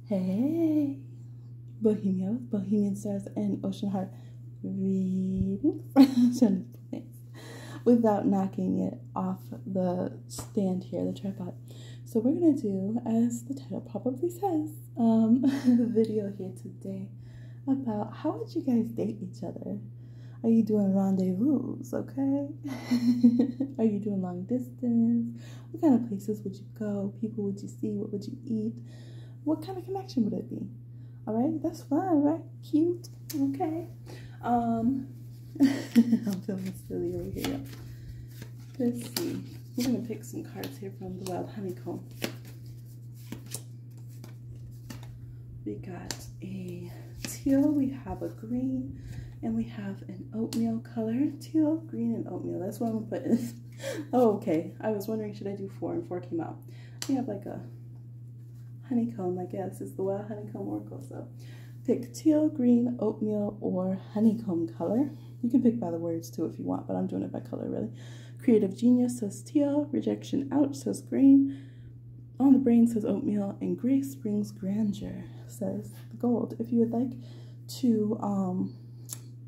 Hey, Bohemia with Bohemian Stars and Ocean Heart readings without knocking it off the stand here, the tripod. So we're gonna do, as the title probably says, a video here today about how would you guys date each other? Are you doing rendezvous, okay? Are you doing long distance? What kind of places would you go? People would you see? What would you eat? What kind of connection would it be? All right, that's fun, right? Cute, okay? I'm feeling silly over here. Let's see. We're gonna pick some cards here from the Wild Honeycomb. We got a teal, we have a green, and we have an oatmeal color. Teal, green, and oatmeal. That's what I'm gonna put in. Oh, okay. I was wondering, should I do 4? And 4 came out. We have like a honeycomb, I guess. It's the Wild Honeycomb Oracle. So pick teal, green, oatmeal, or honeycomb color. You can pick by the words too if you want, but I'm doing it by color really. Creative genius says teal, rejection out says green, on the brain says oatmeal, and grace brings grandeur says gold. If you would like to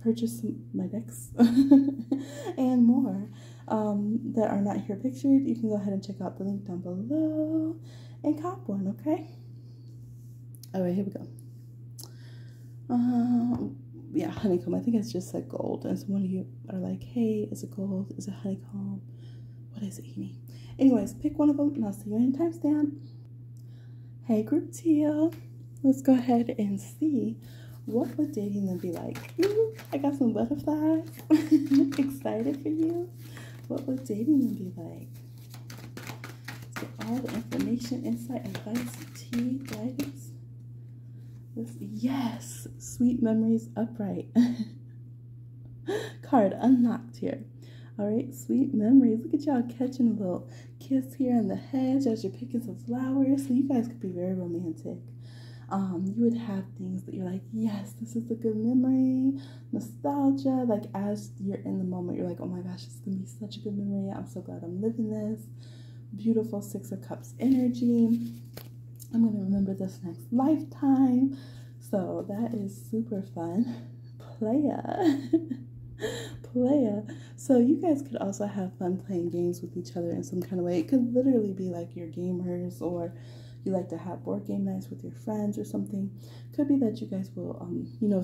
purchase my decks and more that are not here pictured, you can go ahead and check out the link down below and cop one, okay? All right, here we go. Yeah, honeycomb. I think it's just like gold. And some of you are like, hey, is it gold? Is it honeycomb? What is it, Amy? Anyways, pick one of them and I'll see you in timestamp. Hey, group teal. Let's go ahead and see what would dating them be like. Ooh, I got some butterflies. Excited for you. What would dating them be like? Let's get all the information, insight, advice, tea, guidance. Yes, sweet memories upright. Card unlocked here. All right, sweet memories. Look at y'all catching a little kiss here on the hedge as you're picking some flowers. So you guys could be very romantic. You would have things that you're like, yes, this is a good memory. Nostalgia. Like as you're in the moment, you're like, oh my gosh, this is gonna be such a good memory. I'm so glad I'm living this. Beautiful 6 of Cups energy. I'm going to remember this next lifetime. So that is super fun. Playa. Playa. So you guys could also have fun playing games with each other in some kind of way. It could literally be like you're gamers, or you like to have board game nights with your friends or something. Could be that you guys will,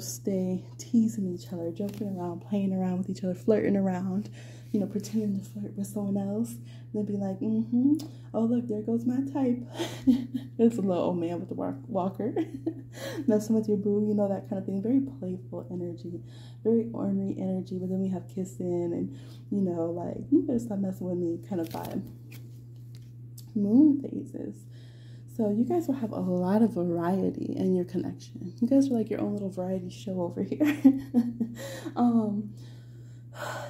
stay teasing each other, joking around, playing around with each other, flirting around, pretending to flirt with someone else. And they'd be like, oh, look, there goes my type. It's a little old man with the walker. Messing with your boo, that kind of thing. Very playful energy, very ornery energy. But then we have kissing and, like, you better stop messing with me kind of vibe. Moon phases. So you guys will have a lot of variety in your connection. You guys are like your own little variety show over here.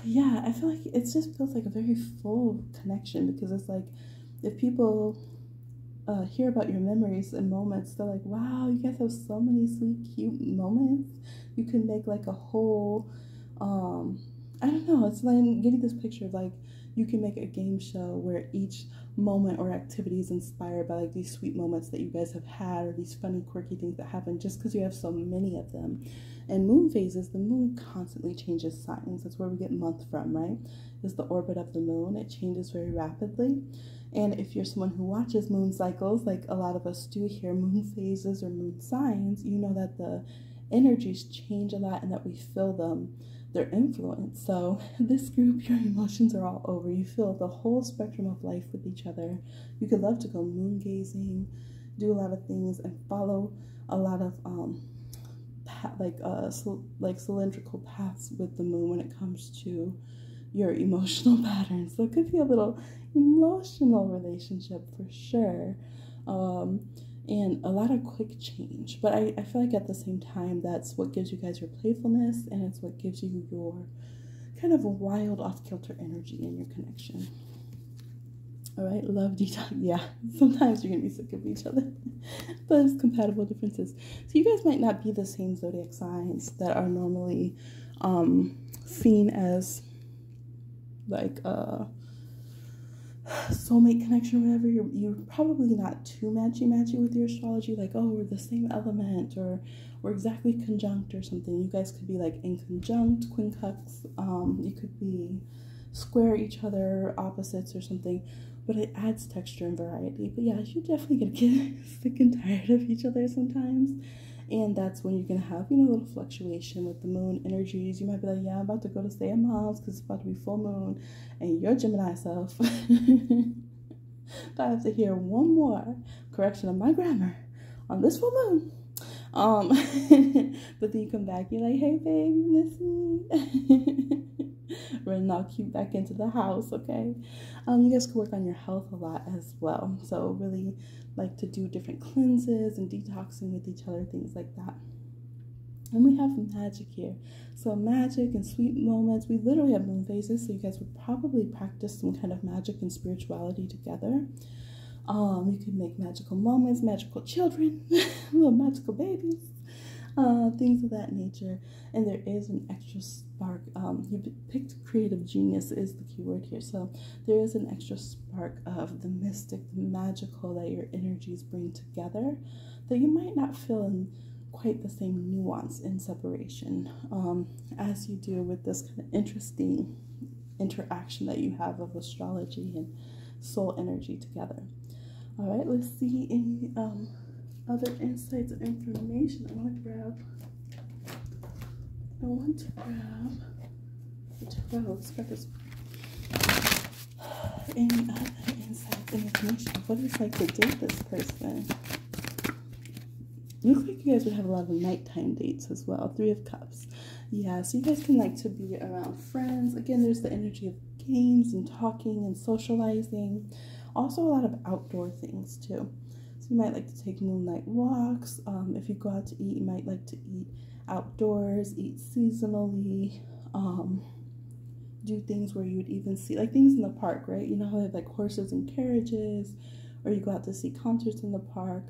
Yeah, I feel like it just feels like a very full connection, because it's like if people hear about your memories and moments, they're like, wow, you guys have so many sweet, cute moments. You can make like a whole, I don't know, it's like I'm getting this picture of like you can make a game show where each moment or activity is inspired by like these sweet moments that you guys have had, or these funny, quirky things that happen just because you have so many of them. And moon phases, the moon constantly changes signs. That's where we get month from, right? Is the orbit of the moon. It changes very rapidly. And if you're someone who watches moon cycles, like a lot of us do here, moon phases or moon signs, you know that the energies change a lot and that we feel them, their influence. So this group, your emotions are all over. You feel the whole spectrum of life with each other. You could love to go moon gazing, do a lot of things, and follow a lot of cylindrical paths with the moon when it comes to your emotional patterns. So it could be a little emotional relationship for sure. And a lot of quick change. But I feel like at the same time, that's what gives you guys your playfulness, and it's what gives you your kind of wild, off-kilter energy in your connection. All right, love detox. Yeah, sometimes you're going to be sick of each other, but it's compatible differences. So you guys might not be the same zodiac signs that are normally seen as like soulmate connection or whatever, you're probably not too matchy with your astrology, like, oh, we're the same element, or we're exactly conjunct or something. You guys could be like in conjunct, quincunx, you could be square each other, opposites or something, but it adds texture and variety. But yeah, you definitely gonna get sick and tired of each other sometimes. And that's when you're going to have, a little fluctuation with the moon energies. You might be like, yeah, I'm about to go to stay at mom's because it's about to be full moon. And your Gemini self, I have to hear one more correction of my grammar on this full moon. But then you come back, you're like, hey, babe, you miss me? Running all cute back into the house, okay? You guys can work on your health a lot as well. So really like to do different cleanses and detoxing with each other, things like that. And we have magic here. So magic and sweet moments. We literally have moon phases, so you guys would probably practice some kind of magic and spirituality together. You can make magical moments, magical children, little magical babies, things of that nature. And there is an extra spark. You picked creative genius is the key word here. So there is an extra spark of the mystic, the magical that your energies bring together that you might not feel in quite the same nuance in separation as you do with this kind of interesting interaction that you have of astrology and soul energy together. All right, let's see any other insights or information. I want to grab the 12. Let's grab this. Any other insights and information? What it's like to date this person? Looks like you guys would have a lot of nighttime dates as well. 3 of Cups. Yeah, so you guys can like to be around friends. Again, there's the energy of games and talking and socializing. Also a lot of outdoor things too. So you might like to take moonlight walks. If you go out to eat, you might like to eat outdoors, eat seasonally, do things where you would even see like things in the park, right? You know how they have like horses and carriages, or you go out to see concerts in the park.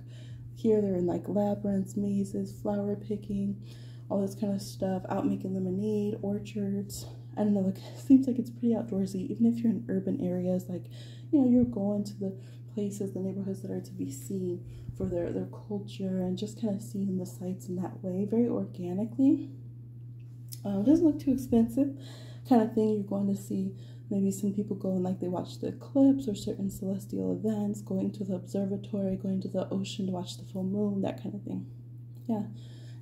Here they're in like labyrinths, mazes, flower picking, all this kind of stuff, out making lemonade, orchards. I don't know, like, it seems like it's pretty outdoorsy, even if you're in urban areas, like, you're going to the places, the neighborhoods that are to be seen for their culture and just kind of seeing the sights in that way, very organically. It doesn't look too expensive, kind of thing. You're going to see maybe some people go and like they watch the eclipse or certain celestial events, going to the observatory, going to the ocean to watch the full moon, that kind of thing. Yeah,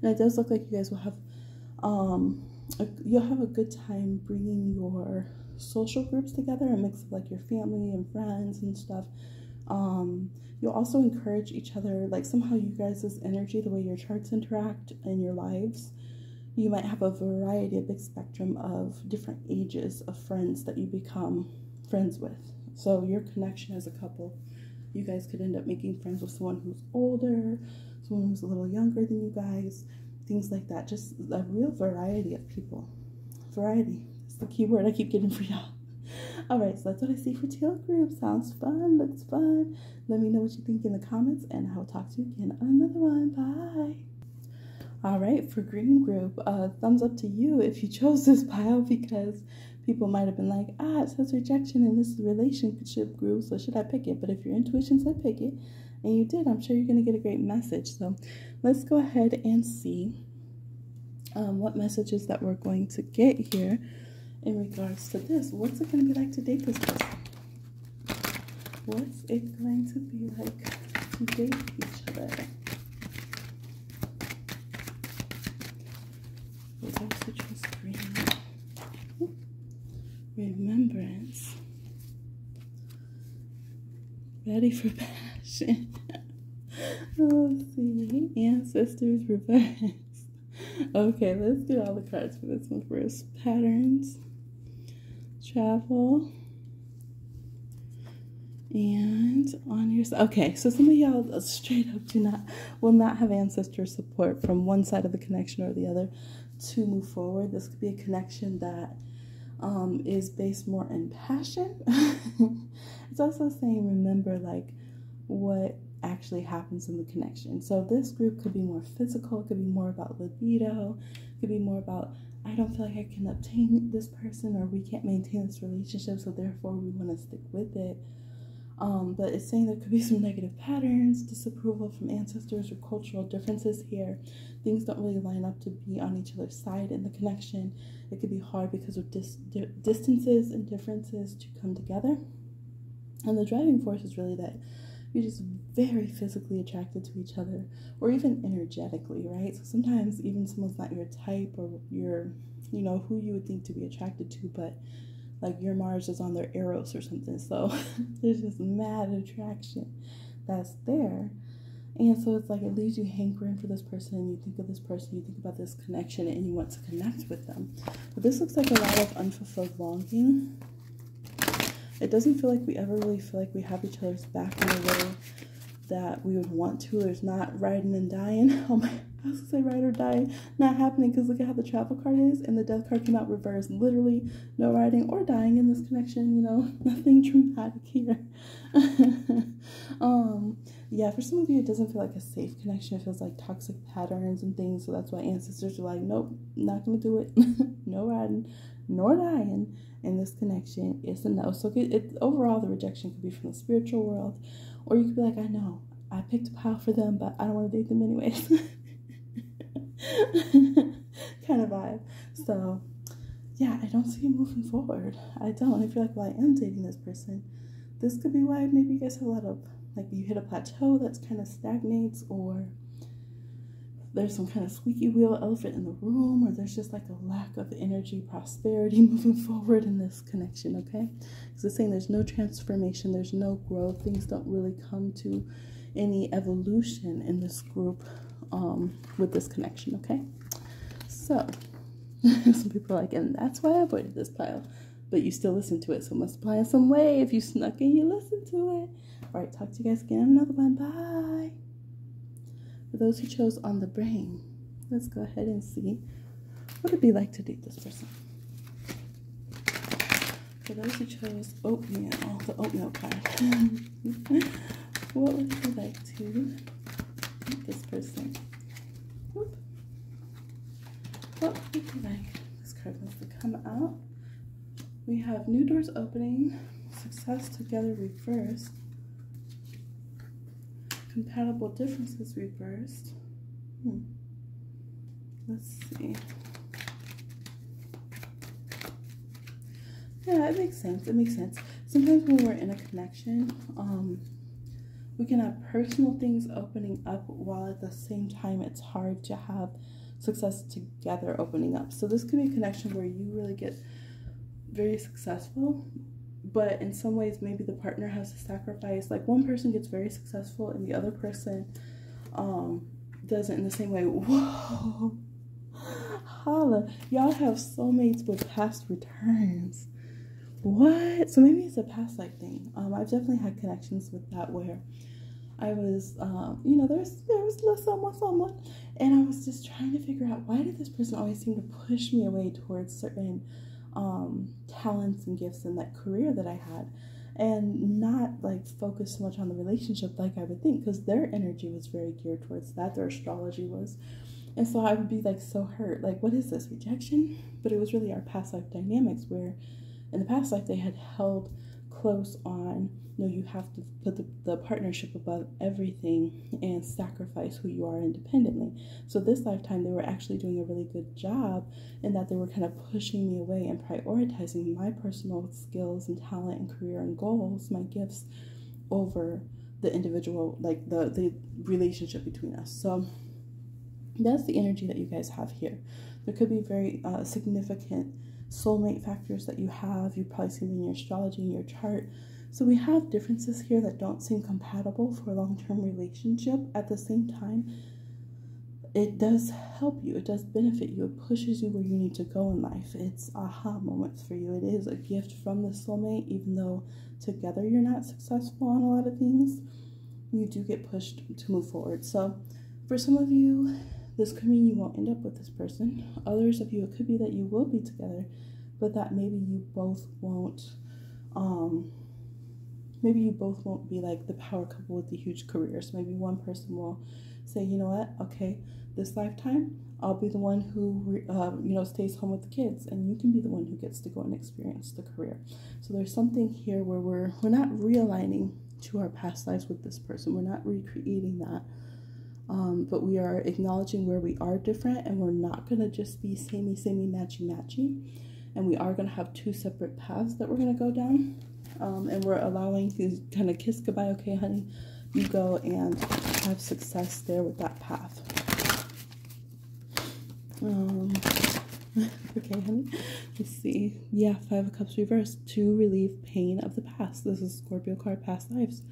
and it does look like you guys will have you'll have a good time bringing your social groups together, a mix of like your family and friends and stuff. You'll also encourage each other, like somehow you guys' energy, the way your charts interact in your lives, you might have a variety, a big spectrum of different ages of friends that you become friends with. So your connection as a couple, you guys could end up making friends with someone who's older, someone who's a little younger than you guys, things like that. Just a real variety of people. Variety is the key word I keep getting for y'all. All right, so that's what I see for Teal group. Sounds fun, looks fun. Let me know what you think in the comments, and I will talk to you again on another one. Bye. All right, for green group, thumbs up to you if you chose this pile, because people might have been like, it says rejection in this relationship group, so should I pick it? But if your intuition said pick it, and you did, I'm sure you're going to get a great message. So let's go ahead and see what messages that we're going to get here in regards to this. What's it going to be like to date this person? What's it going to be like to date each other? Citrus green. Remembrance. Ready for passion. Let's see. Ancestors reverse. Okay, let's do all the cards for this one first. Patterns. Travel. And on your side. Okay, so some of y'all straight up will not have ancestor support from one side of the connection or the other to move forward. This could be a connection that is based more in passion. It's also saying remember like what actually happens in the connection. So this group could be more physical, it could be more about libido, it could be more about I don't feel like I can obtain this person, or we can't maintain this relationship, so therefore we want to stick with it. But it's saying there could be some negative patterns, disapproval from ancestors or cultural differences here. Things don't really line up to be on each other's side in the connection. It could be hard because of distances and differences to come together. And the driving force is really that you're just very physically attracted to each other, or even energetically, right? So sometimes even someone's not your type or your, who you would think to be attracted to, but like your Mars is on their Eros or something. So there's this mad attraction that's there. And so it's like it leaves you hankering for this person, and you think of this person, you think about this connection, and you want to connect with them. But this looks like a lot of unfulfilled longing. It doesn't feel like we ever really feel like we have each other's back in a way that we would want to. There's not riding and dying. Oh my, I was gonna say ride or die, not happening, because look at how the travel card is, and the death card came out reversed. Literally no riding or dying in this connection, nothing dramatic here. Yeah, for some of you, it doesn't feel like a safe connection. It feels like toxic patterns and things. So that's why ancestors are like, nope, not gonna do it. No riding nor dying in this connection. It's a no. So overall, the rejection could be from the spiritual world, or you could be like, I know I picked a pile for them, but I don't want to date them anyways. Kind of vibe. So yeah, I don't see you moving forward. I don't. I feel like, well, I am dating this person. This could be why maybe you guys have a lot of, like, you hit a plateau that's kind of stagnates, or there's some kind of squeaky wheel elephant in the room, or there's just like a lack of energy, prosperity moving forward in this connection, okay? Because it's saying there's no transformation, there's no growth, things don't really come to any evolution in this group with this connection, okay? So, some people are like, and that's why I avoided this pile. But you still listen to it, so it must apply in some way. If you snuck in, you listen to it. All right, talk to you guys again in another one. Bye. For those who chose on the brain, let's go ahead and see what it'd be like to date this person. For those who chose Oatmeal, the Oatmeal card, what would it be like to date this person? Whoop. What would it be like? This card wants to come out. We have new doors opening, success together reversed, compatible differences reversed. Let's see. Yeah, it makes sense. It makes sense. Sometimes when we're in a connection, we can have personal things opening up while at the same time it's hard to have success together opening up. So this could be a connection where you really get very successful, but in some ways maybe the partner has to sacrifice. Like one person gets very successful and the other person doesn't in the same way. Whoa, holla, y'all have soulmates with past returns. What? So maybe it's a past life thing. I've definitely had connections with that where I was there was someone, and I was just trying to figure out, why did this person always seem to push me away towards certain talents and gifts in that career that I had, and not like focus so much on the relationship like I would think, because their energy was very geared towards that, their astrology was. And so I would be like so hurt, like, what is this, rejection? But it was really our past life dynamics, where in the past life they had held close on, you have to put the partnership above everything and sacrifice who you are independently. So this lifetime they were actually doing a really good job in that they were kind of pushing me away and prioritizing my personal skills and talent and career and goals, my gifts, over the individual, like the relationship between us. So that's the energy that you guys have here. There could be very significant soulmate factors that you have. You probably see them in your astrology, in your chart. So we have differences here that don't seem compatible for a long-term relationship. At the same time, it does help you. It does benefit you. It pushes you where you need to go in life. It's aha moments for you. It is a gift from the soulmate, even though together you're not successful on a lot of things. You do get pushed to move forward. So for some of you, this could mean you won't end up with this person. Others of you, it could be that you will be together, but that maybe you both won't be like the power couple with the huge careers. Maybe one person will say, you know what, okay, this lifetime I'll be the one who stays home with the kids, and you can be the one who gets to go and experience the career. So there's something here where we're not realigning to our past lives with this person. We're not recreating that. But we are acknowledging where we are different, and we're not going to just be samey, matchy. And we are going to have two separate paths that we're going to go down. And we're allowing to kind of kiss goodbye. Okay, honey, you go and have success there with that path. Okay, honey, let's see. Yeah, 5 of Cups reversed, to relieve pain of the past. This is Scorpio card, past lives.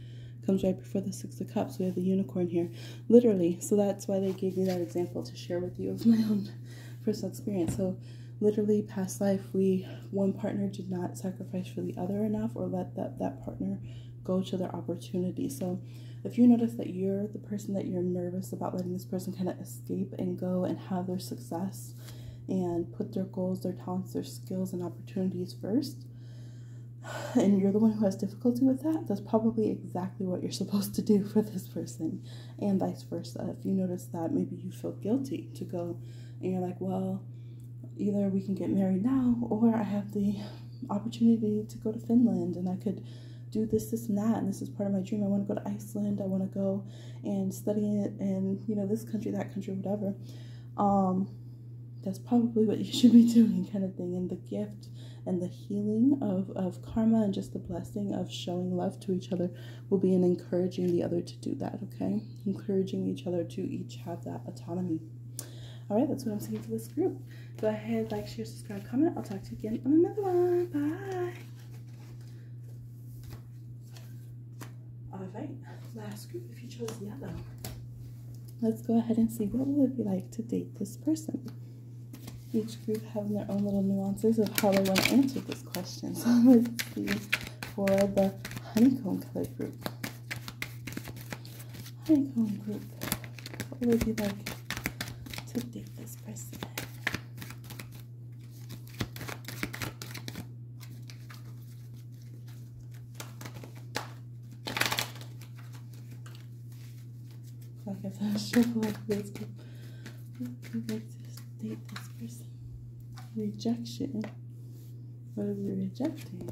Comes right before the 6 of Cups. We have the unicorn here, literally. So that's why they gave me that example to share with you of my own personal experience. So literally, past life, one partner did not sacrifice for the other enough, or let that partner go to their opportunity. So if you notice that you're the person that you're nervous about letting this person kind of escape and go and have their success and put their goals, their talents, their skills and opportunities first, and you're the one who has difficulty with that, that's probably exactly what you're supposed to do for this person, and vice versa. If you notice that maybe you feel guilty to go and you're like, well, either we can get married now, or I have the opportunity to go to Finland and I could do this and that, and this is part of my dream. I want to go to Iceland. I want to go and study it in, this country, that country, whatever. That's probably what you should be doing, kind of thing. And the gift and the healing of karma and just the blessing of showing love to each other will be in encouraging the other to do that, okay? Encouraging each other to each have that autonomy. All right, that's what I'm seeing for this group. Go ahead, like, share, subscribe, comment. I'll talk to you again on another one. Bye. All right, last group, if you chose yellow. Let's go ahead and see what will it be like to date this person. Each group having their own little nuances of how they want to answer this question. So let's see for the Honeycomb color group. Honeycomb group, what will it be like to date this person? Like if I shuffle like this, what would you like to date this person? Rejection. What are we rejecting?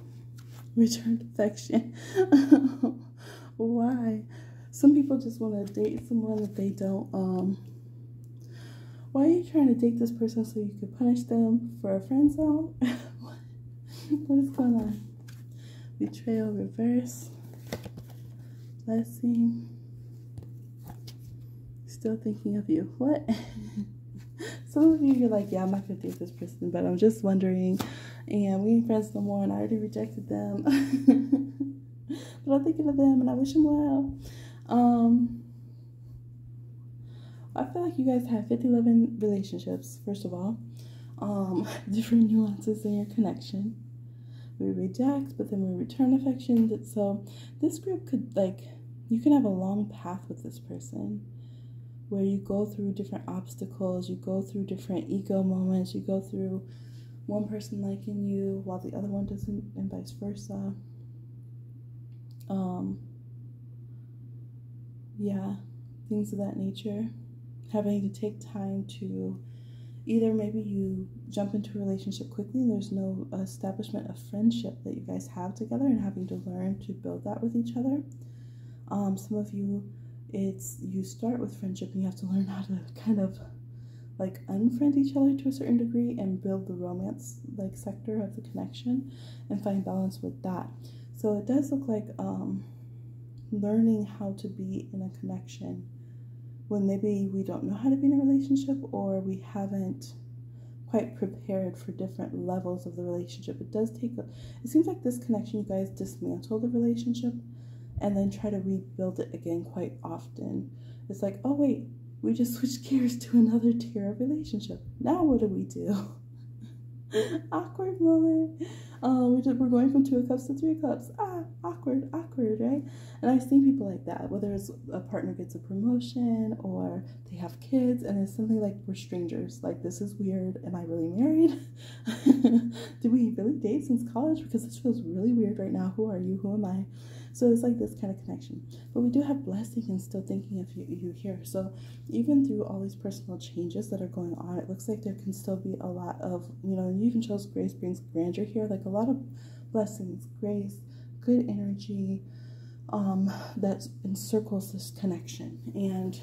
Returned affection. Why? Some people just want to date someone that they don't. Why are you trying to date this person so you could punish them for a friend zone? What is going on? Betrayal reverse. Blessing. Still thinking of you. What? Some of you, you're like, yeah, I'm not going to date this person, but I'm just wondering, and we ain't friends no more, and I already rejected them. But I'm thinking of them, and I wish them well. I feel like you guys have 50-11 relationships, first of all. Different nuances in your connection. We reject, but then we return affection. So this group could, you can have a long path with this person, where you go through different obstacles, you go through different ego moments, you go through one person liking you while the other one doesn't, and vice versa. Yeah, things of that nature. Having to take time to either maybe you jump into a relationship quickly and there's no establishment of friendship that you guys have together, and having to learn to build that with each other. Some of you, you start with friendship and you have to learn how to kind of unfriend each other to a certain degree and build the romance sector of the connection and find balance with that. So it does look like learning how to be in a connection when maybe we don't know how to be in a relationship, or we haven't quite prepared for different levels of the relationship. It does take it seems like this connection, you guys dismantle the relationship and then try to rebuild it again quite often. It's like, oh wait, we just switched gears to another tier of relationship. Now what do we do? Awkward moment. We're going from 2 of Cups to 3 of Cups. Awkward, right? And I've seen people like that, whether it's a partner gets a promotion or they have kids, and it's something like we're strangers. Like, this is weird. Am I really married? Did we really date since college? Because this feels really weird right now. Who are you? Who am I? So it's like this kind of connection. But we do have blessing and still thinking of you here. So even through all these personal changes that are going on, it looks like there can still be a lot of, you even chose grace brings grandeur here, like a lot of blessings, grace, good energy, that encircles this connection. And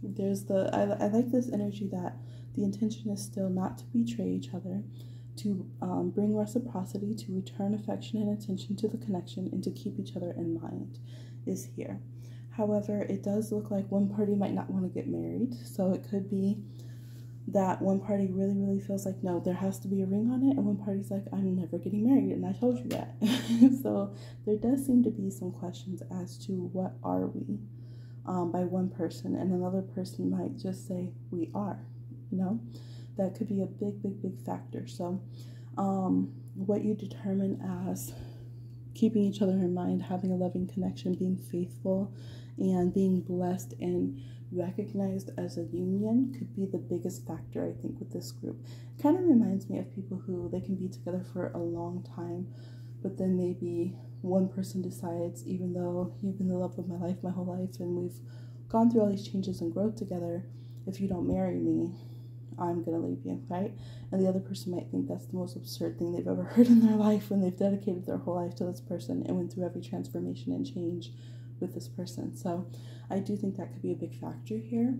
there's I like this energy that the intention is still not to betray each other, to bring reciprocity, to return affection and attention to the connection, and to keep each other in mind is here. However, it does look like one party might not want to get married. So it could be that one party really, really feels like, no, there has to be a ring on it. And one party's like, I'm never getting married. And I told you that. So there does seem to be some questions as to what are we by one person. And another person might just say, we are, you know. That could be a big, big, big factor. So what you determine as keeping each other in mind, having a loving connection, being faithful, and being blessed and recognized as a union could be the biggest factor, I think, with this group. It kind of reminds me of people who they can be together for a long time, but then maybe one person decides, even though you've been the love of my life my whole life and we've gone through all these changes and growth together, if you don't marry me, I'm going to leave you, right? And the other person might think that's the most absurd thing they've ever heard in their life when they've dedicated their whole life to this person and went through every transformation and change with this person. So I do think that could be a big factor here.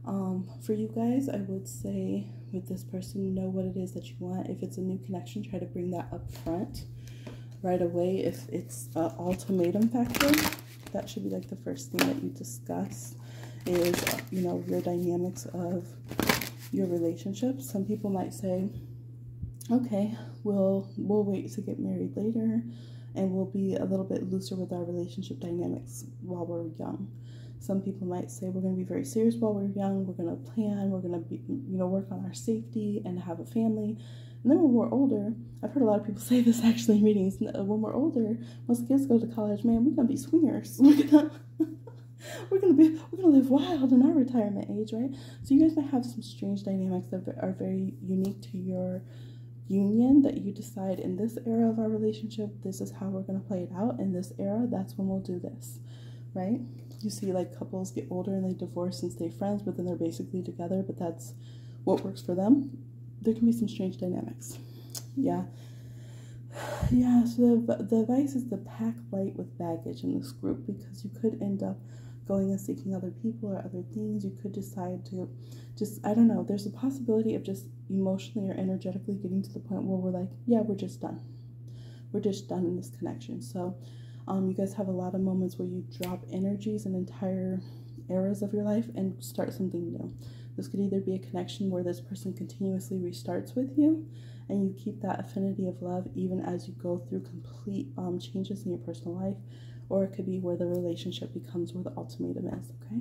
For you guys, I would say with this person, know what it is that you want. If it's a new connection, try to bring that up front right away. If it's an ultimatum factor, that should be like the first thing that you discuss is, you know, your dynamics of your relationship. Some people might say, okay, we'll wait to get married later, and we'll be a little bit looser with our relationship dynamics while we're young. Some people might say we're going to be very serious while we're young. We're going to plan. We're going to be, you know, work on our safety and have a family. And then when we're older, I've heard a lot of people say this actually in meetings. When we're older, once the kids go to college, man, we're going to be swingers. We're gonna live wild in our retirement age, right? So you guys might have some strange dynamics that are very unique to your union, that you decide in this era of our relationship, this is how we're gonna play it out. In this era, that's when we'll do this, right? You see like couples get older and they divorce and stay friends, but then they're basically together, but that's what works for them. There can be some strange dynamics. Yeah, so the advice is to pack light with baggage in this group, because you could end up going and seeking other people or other things. You could decide to just, I don't know, there's a possibility of just emotionally or energetically getting to the point where we're like, yeah, we're just done. We're just done in this connection. So you guys have a lot of moments where you drop energies and entire eras of your life and start something new. This could either be a connection where this person continuously restarts with you and you keep that affinity of love even as you go through complete changes in your personal life, or it could be where the relationship becomes where the ultimatum is, okay?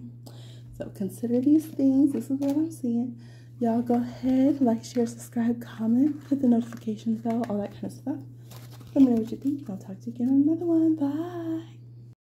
So consider these things. This is what I'm seeing. Y'all go ahead, like, share, subscribe, comment, hit the notification bell, all that kind of stuff. Let me know what you think. I'll talk to you again on another one. Bye.